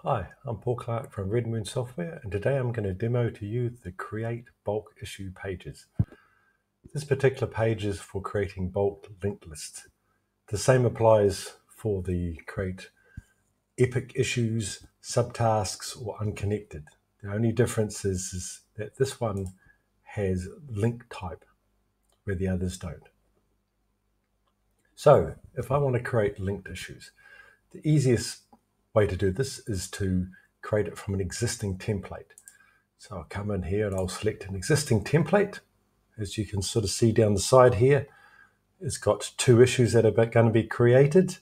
Hi, I'm Paul Clark from Red Moon Software, and today I'm going to demo to you the Create Bulk Issue pages. This particular page is for creating bulk linked lists. The same applies for the Create Epic Issues, Subtasks, or Unconnected. The only difference is that this one has link type, where the others don't. So, if I want to create linked issues, the easiest way to do this is to create it from an existing template. So I'll come in here and I'll select an existing template. As you can sort of see down the side here, it's got two issues that are going to be created,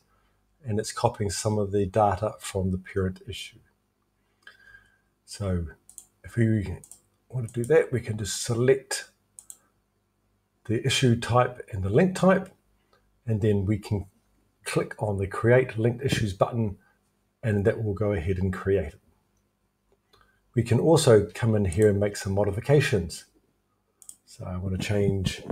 and it's copying some of the data from the parent issue. So if we want to do that, we can just select the issue type and the link type, and then we can click on the Create Linked Issues button, and that will go ahead and create it. We can also come in here and make some modifications. So I want to change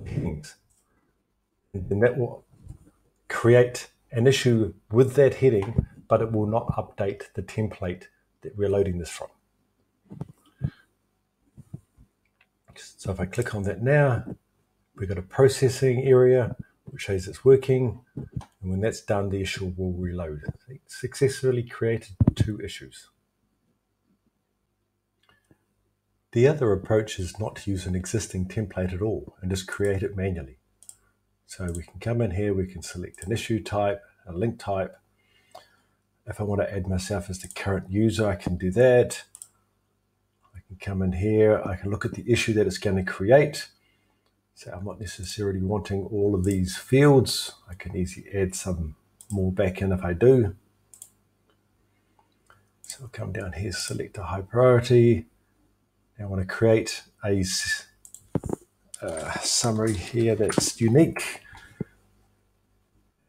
headings, and then that will create an issue with that heading, but it will not update the template that we're loading this from. So if I click on that now, we've got a processing area which shows it's working, and when that's done, the issue will reload. It successfully created two issues. The other approach is not to use an existing template at all and just create it manually. So we can come in here, we can select an issue type, a link type. If I want to add myself as the current user, I can do that. I can come in here, I can look at the issue that it's going to create. So I'm not necessarily wanting all of these fields. I can easily add some more back in if I do. So I'll come down here, select a high priority. Now I want to create a summary here that's unique.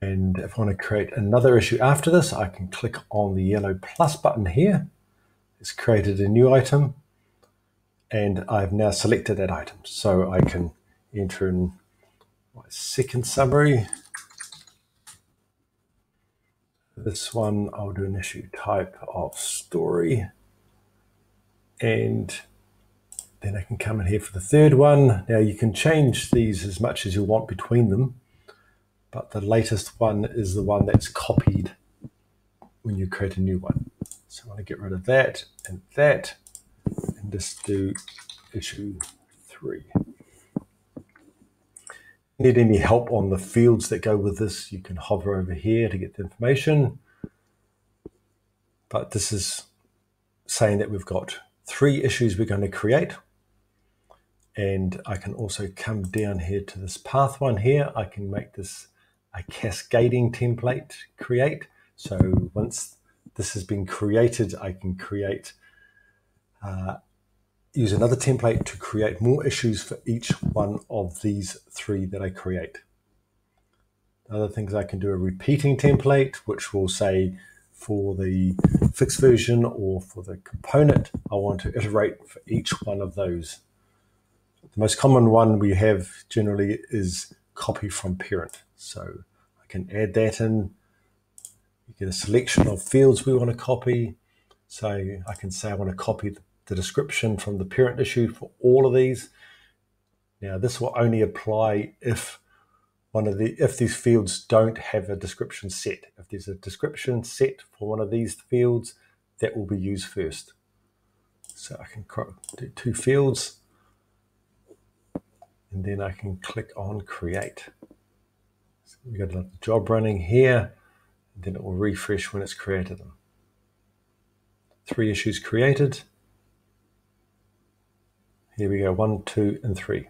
And if I want to create another issue after this, I can click on the yellow plus button here. It's created a new item, and I've now selected that item. So I can enter in my second summary. This one, I'll do an issue type of story. And then I can come in here for the third one. Now you can change these as much as you want between them, but the latest one is the one that's copied when you create a new one. So I want to get rid of that, and just do issue 3. Need any help on the fields that go with this, you can hover over here to get the information. But this is saying that we've got 3 issues we're going to create. And I can also come down here to this path one here. I can make this a cascading template create. So once this has been created, I can create use another template to create more issues for each one of these 3 that I create. Other things, I can do a repeating template, which will say for the fixed version or for the component, I want to iterate for each one of those. The most common one we have generally is copy from parent. So I can add that in. You get a selection of fields we want to copy. So I can say I want to copy the description from the parent issue for all of these. Now this will only apply if these fields don't have a description set. If there's a description set for one of these fields, that will be used first. So I can do 2 fields, and then I can click on create. So we've got a job running here, and then it will refresh when it's created them. 3 issues created. Here we go, 1, 2, and 3.